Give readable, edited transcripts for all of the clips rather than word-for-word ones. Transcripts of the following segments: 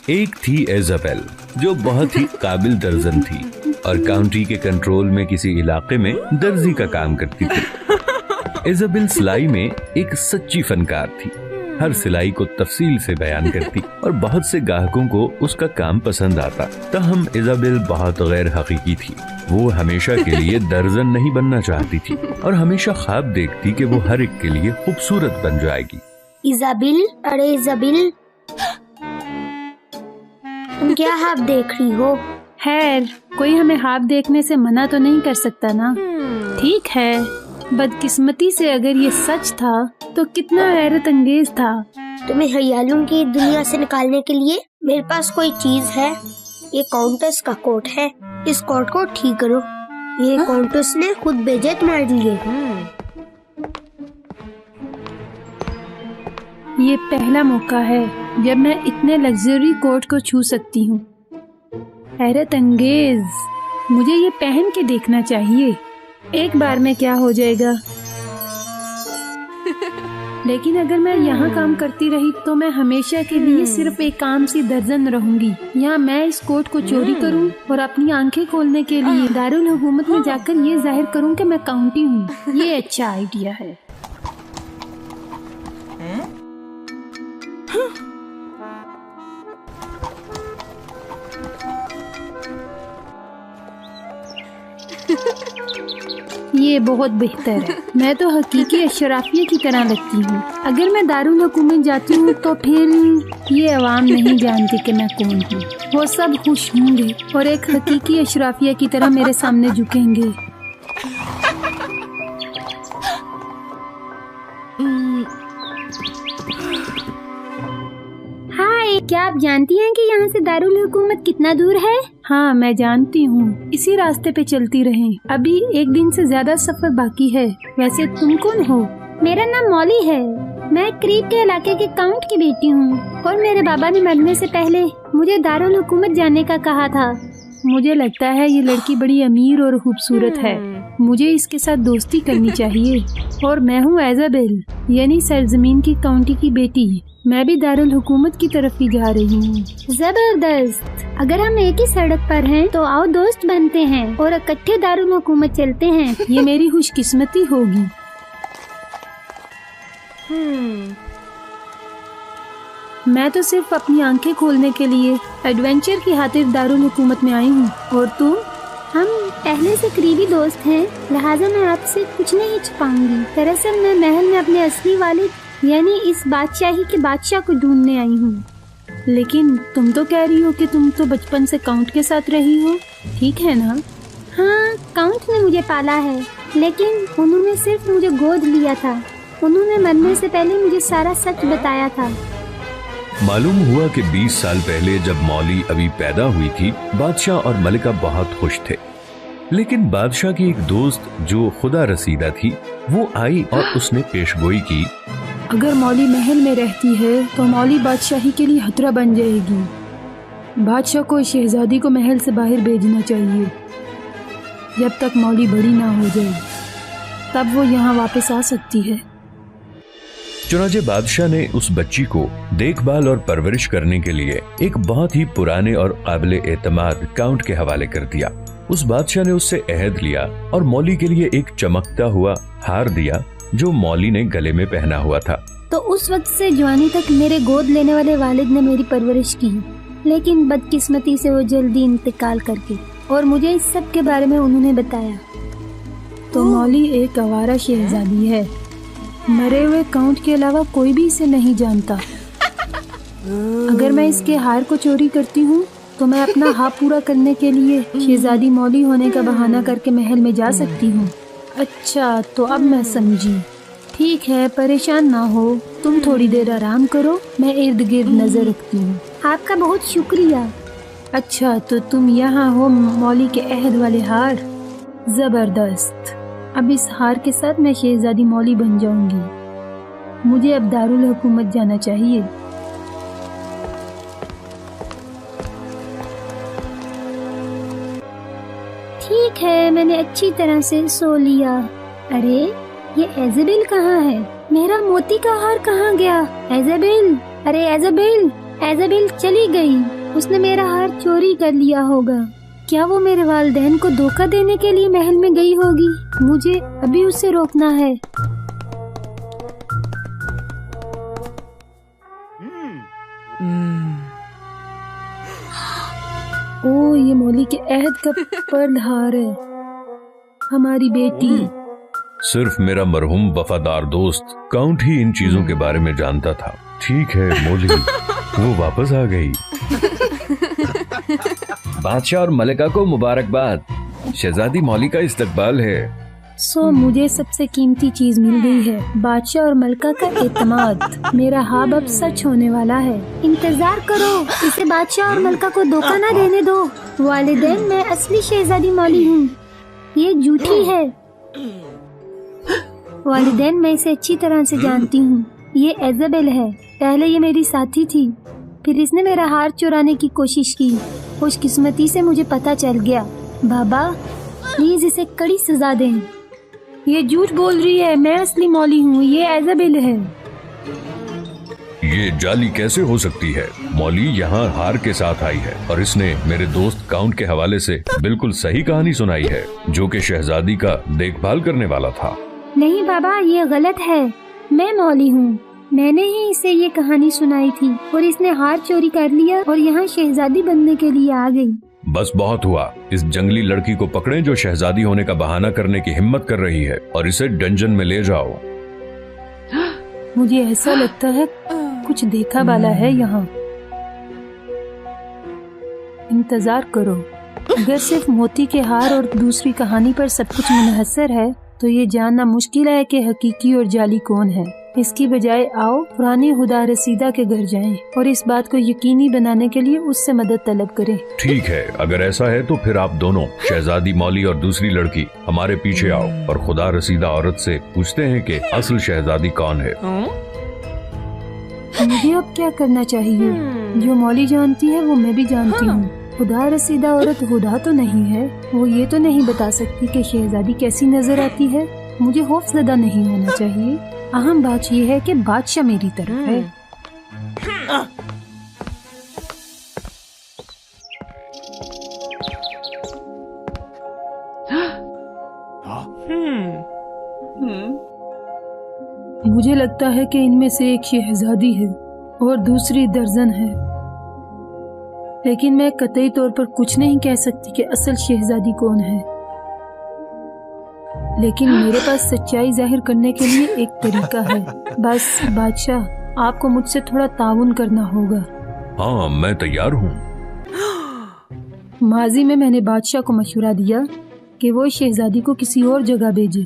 ایک تھی ایزابیل جو بہت ہی قابل درزن تھی اور کاؤنٹی کے کنٹرول میں کسی علاقے میں درزی کا کام کرتی تھی۔ ایزابیل سلائی میں ایک سچی فنکار تھی، ہر سلائی کو تفصیل سے بیان کرتی اور بہت سے گاہکوں کو اس کا کام پسند آتا۔ تاہم ایزابیل بہت غیر حقیقی تھی، وہ ہمیشہ کے لیے درزن نہیں بننا چاہتی تھی اور ہمیشہ خواب دیکھتی کہ وہ ہر ایک کے لیے خوبصورت بن جائے گی۔ ایزابیل، ارے ایزابیل، تم کیا خواب دیکھ رہی ہو؟ خیر، کوئی ہمیں خواب دیکھنے سے منع تو نہیں کر سکتا نا۔ ٹھیک ہے، بدقسمتی سے اگر یہ سچ تھا تو کتنا حیرت انگیز تھا۔ تمہیں خیالوں کی دنیا سے نکالنے کے لیے میرے پاس کوئی چیز ہے۔ یہ کاؤنٹس کا کوٹ ہے، اس کوٹ کو ٹھیک کرو۔ یہ کاؤنٹس نے خود بیجت مار لیے۔ یہ پہلا موقع ہے جب میں اتنے لگژری کوٹ کو چھو سکتی ہوں۔ حیرت انگیز، مجھے یہ پہن کے دیکھنا چاہیے، ایک بار میں کیا ہو جائے گا۔ لیکن اگر میں یہاں کام کرتی رہی تو میں ہمیشہ کے لیے صرف ایک عام سی درزن رہوں گی، یا میں اس کوٹ کو چوری کروں اور اپنی آنکھیں کھولنے کے لیے دارالحکومت میں جا کر یہ ظاہر کروں کہ میں کاؤنٹی ہوں۔ یہ اچھا آئیڈیا ہے۔ یہ بہت بہتر ہے، میں تو حقیقی اشرافیہ کی طرح لگتی ہوں۔ اگر میں دارالحکومت جاتی ہوں تو پھر یہ عوام نہیں جانتی کہ میں کون ہوں۔ وہ سب خوش ہوں گے اور ایک حقیقی اشرافیہ کی طرح میرے سامنے جھکیں گے۔ کیا آپ جانتی ہیں کہ یہاں سے دارالحکومت کتنا دور ہے؟ ہاں میں جانتی ہوں، اسی راستے پہ چلتی رہیں، ابھی ایک دن سے زیادہ سفر باقی ہے۔ ویسے تم کون ہو؟ میرا نام مولی ہے، میں قریب کے علاقے کے کاؤنٹ کی بیٹی ہوں، اور میرے بابا نے مرنے سے پہلے مجھے دارالحکومت جانے کا کہا تھا۔ مجھے لگتا ہے یہ لڑکی بڑی امیر اور خوبصورت ہے، مجھے اس کے ساتھ دوستی کرنی چاہیے۔ اور میں ہوں ایزابیل، یعنی سرزمین کی کاؤنٹی کی بیٹی، میں بھی دارالحکومت کی طرف ہی جا رہی ہوں۔ زبردست، اگر ہم ایک ہی سڑک پر ہیں تو آؤ دوست بنتے ہیں اور اکٹھے دارالحکومت چلتے ہیں۔ یہ میری خوش قسمتی ہوگی۔ میں تو صرف اپنی آنکھیں کھولنے کے لیے ایڈونچر کی خاطر دارالحکومت میں آئی ہوں، اور تم؟ ہم پہلے سے قریبی دوست ہیں، لہٰذا میں آپ سے کچھ نہیں چھپاؤں گی۔ دراصل میں محل میں اپنے اصلی والد یعنی اس بادشاہی کے بادشاہ کو ڈھونڈنے آئی ہوں۔ لیکن تم تو کہہ رہی ہو کہ تم تو بچپن سے کاؤنٹ کے ساتھ رہی ہو، ٹھیک ہے نا؟ ہاں، کاؤنٹ نے مجھے پالا ہے، لیکن انہوں نے صرف مجھے گود لیا تھا۔ انہوں نے مرنے سے پہلے مجھے سارا سچ بتایا تھا۔ معلوم ہوا کہ 20 سال پہلے جب مولی ابھی پیدا ہوئی تھی، بادشاہ اور ملکہ بہت خوش تھے۔ لیکن بادشاہ کی ایک دوست جو خدا رسیدہ تھی، وہ آئی اور اس نے پیش گوئی کی، اگر مولی محل میں رہتی ہے تو مولی بادشاہی کے لیے خطرہ بن جائے گی۔ بادشاہ کو شہزادی کو محل سے باہر بھیجنا چاہیے جب تک مولی بڑی نہ ہو جائے، تب وہ یہاں واپس آ سکتی ہے۔ چنانچہ بادشاہ نے اس بچی کو دیکھ بھال اور پرورش کرنے کے لیے ایک بہت ہی پرانے اور قابل اعتماد کاؤنٹ کے حوالے کر دیا۔ اس بادشاہ نے اس سے عہد لیا اور مولی کے لیے ایک چمکتا ہوا ہار دیا جو مولی نے گلے میں پہنا ہوا تھا۔ تو اس وقت سے جوانی تک میرے گود لینے والے والد نے میری پرورش کی، لیکن بدقسمتی سے وہ جلدی انتقال کر کے، اور مجھے اس سب کے بارے میں انہوں نے بتایا۔ تو مولی ایک آوارہ شہزادی ہے، مرے ہوئے کاؤنٹ کے علاوہ کوئی بھی اسے نہیں جانتا۔ اگر میں اس کے ہار کو چوری کرتی ہوں تو میں اپنا خواب پورا کرنے کے لیے شہزادی مولی ہونے کا بہانہ کر کے محل میں جا سکتی ہوں۔ اچھا، تو اب میں سمجھی۔ ٹھیک ہے، پریشان نہ ہو، تم تھوڑی دیر آرام کرو، میں ارد گرد نظر رکھتی ہوں۔ آپ کا بہت شکریہ۔ اچھا، تو تم یہاں ہو مولی کے عہد والے ہار؟ زبردست، اب اس ہار کے ساتھ میں شہزادی مولی بن جاؤں گی۔ مجھے اب دارالحکومت جانا چاہیے۔ ٹھیک ہے، میں نے اچھی طرح سے سو لیا۔ ارے یہ ایزابیل کہاں ہے؟ میرا موتی کا ہار کہاں گیا؟ ایزابیل، ارے ایزابیل، ایزابیل چلی گئی. اس نے میرا ہار چوری کر لیا ہوگا. کیا وہ میرے والدین کو دھوکہ دینے کے لیے محل میں گئی ہوگی؟ مجھے ابھی اسے روکنا ہے. او، یہ مولی کے عہد کا پرل ہار ہے. ہماری بیٹی. صرف میرا مرحوم وفادار دوست کاؤنٹ ہی ان چیزوں کے بارے میں جانتا تھا. ٹھیک ہے مولی، وہ واپس آ گئی. بادشاہ اور ملکہ کو مبارکباد. شہزادی مولی کا استقبال ہے. مجھے سب سے قیمتی چیز مل گئی ہے، بادشاہ اور ملکہ کا اعتماد. میرا خواب اب سچ ہونے والا ہے. انتظار کرو، اسے بادشاہ اور ملکہ کو دھوکہ نہ دینے دو. والدین، میں اصلی شہزادی مولی ہوں، یہ جھوٹی ہے. والدین، میں اسے اچھی طرح سے جانتی ہوں. یہ ایزابیل ہے. پہلے یہ میری ساتھی تھی، پھر اس نے میرا ہار چورانے کی کوشش کی. خوش قسمتی سے مجھے پتہ چل گیا. بابا پلیز اسے کڑی سزا دیں. یہ جھوٹ بول رہی ہے. میں اصلی مولی ہوں، یہ ایزابیل ہے. یہ جعلی کیسے ہو سکتی ہے؟ مولی یہاں ہار کے ساتھ آئی ہے اور اس نے میرے دوست کاؤنٹ کے حوالے سے بالکل صحیح کہانی سنائی ہے، جو کہ شہزادی کا دیکھ بھال کرنے والا تھا. نہیں بابا، یہ غلط ہے. میں مولی ہوں. میں نے ہی اسے یہ کہانی سنائی تھی اور اس نے ہار چوری کر لیا اور یہاں شہزادی بننے کے لیے آ گئی. بس بہت ہوا. اس جنگلی لڑکی کو پکڑیں جو شہزادی ہونے کا بہانہ کرنے کی ہمت کر رہی ہے اور اسے ڈنجن میں لے جاؤ. مجھے ایسا لگتا ہے کچھ دیکھا والا ہے یہاں. انتظار کرو. اگر صرف موتی کے ہار اور دوسری کہانی پر سب کچھ منحصر ہے تو یہ جاننا مشکل ہے کہ حقیقی اور جعلی کون ہے. اس کی بجائے آؤ پرانی خدا رسیدہ کے گھر جائیں اور اس بات کو یقینی بنانے کے لیے اس سے مدد طلب کریں. ٹھیک ہے، اگر ایسا ہے تو پھر آپ دونوں، شہزادی مولی اور دوسری لڑکی، ہمارے پیچھے آؤ اور خدا رسیدہ عورت سے پوچھتے ہیں کہ اصل شہزادی کون ہے. مجھے اب کیا کرنا چاہیے؟ جو مولی جانتی ہے وہ میں بھی جانتی ہوں. خدا رسیدہ عورت خدا تو نہیں ہے. وہ یہ تو نہیں بتا سکتی کہ شہزادی کیسی نظر آتی ہے. مجھے خوف زدہ نہیں ہونا چاہیے. اہم بات یہ ہے کہ بادشاہ میری طرف ہے. مجھے لگتا ہے کہ ان میں سے ایک شہزادی ہے اور دوسری درجن ہے، لیکن میں قطعی طور پر کچھ نہیں کہہ سکتی کہ اصل شہزادی کون ہے. لیکن میرے پاس سچائی ظاہر کرنے کے لیے ایک طریقہ ہے. بس بادشاہ، آپ کو مجھ سے تھوڑا تعاون کرنا ہوگا. ہاں، میں تیار ہوں. ماضی میں نے بادشاہ کو مشورہ دیا کہ وہ شہزادی کو کسی اور جگہ بھیجے.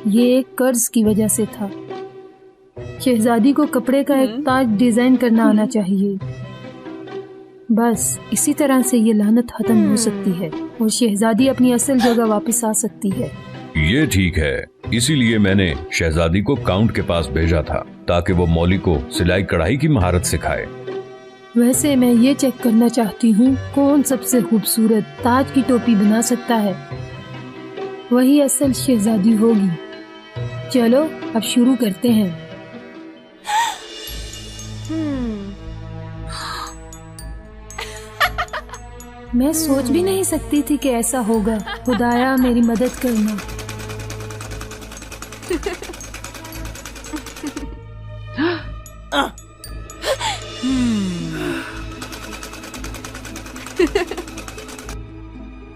یہ ایک قرض کی وجہ سے تھا. شہزادی کو کپڑے کا ایک تاج ڈیزائن کرنا آنا چاہیے. بس اسی طرح سے یہ لعنت ختم ہو سکتی ہے اور شہزادی اپنی اصل جگہ واپس آ سکتی ہے. یہ ٹھیک ہے. اسی لیے میں نے شہزادی کو کاؤنٹ کے پاس بھیجا تھا تاکہ وہ مولی کو سلائی کڑھائی کی مہارت سکھائے. ویسے میں یہ چیک کرنا چاہتی ہوں کون سب سے خوبصورت تاج کی ٹوپی بنا سکتا ہے. وہی اصل شہزادی ہوگی. چلو اب شروع کرتے ہیں. میں سوچ بھی نہیں سکتی تھی کہ ایسا ہوگا. خدایا میری مدد کرنا.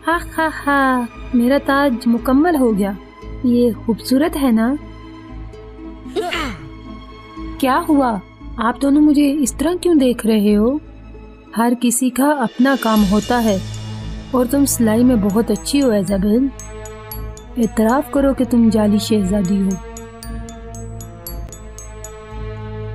ہاں ہاں ہاں، میرا تاج مکمل ہو گیا. یہ خوبصورت ہے نا؟ کیا ہوا؟ آپ دونوں مجھے اس طرح کیوں دیکھ رہے ہو؟ ہر کسی کا اپنا کام ہوتا ہے اور تم سلائی میں بہت اچھی ہو ایزابیل. اعتراف کرو کہ تم جعلی شہزادی ہو.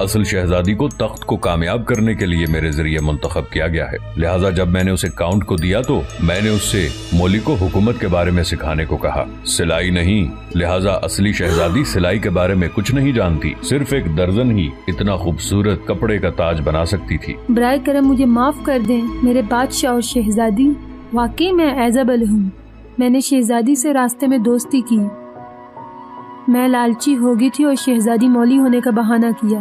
اصل شہزادی کو تخت کو کامیاب کرنے کے لیے میرے ذریعے منتخب کیا گیا ہے. لہٰذا جب میں نے اسے کاؤنٹ کو دیا تو میں نے اس سے مولی کو حکومت کے بارے میں سکھانے کو کہا، سلائی نہیں. لہٰذا اصلی شہزادی سلائی کے بارے میں کچھ نہیں جانتی. صرف ایک درجن ہی اتنا خوبصورت کپڑے کا تاج بنا سکتی تھی. برائے کرم مجھے معاف کر دیں میرے بادشاہ اور شہزادی. واقعی میں ایزابیل ہوں. میں نے شہزادی سے راستے میں دوستی کی. میں لالچی ہو گئی تھی اور شہزادی مولی ہونے کا بہانہ کیا.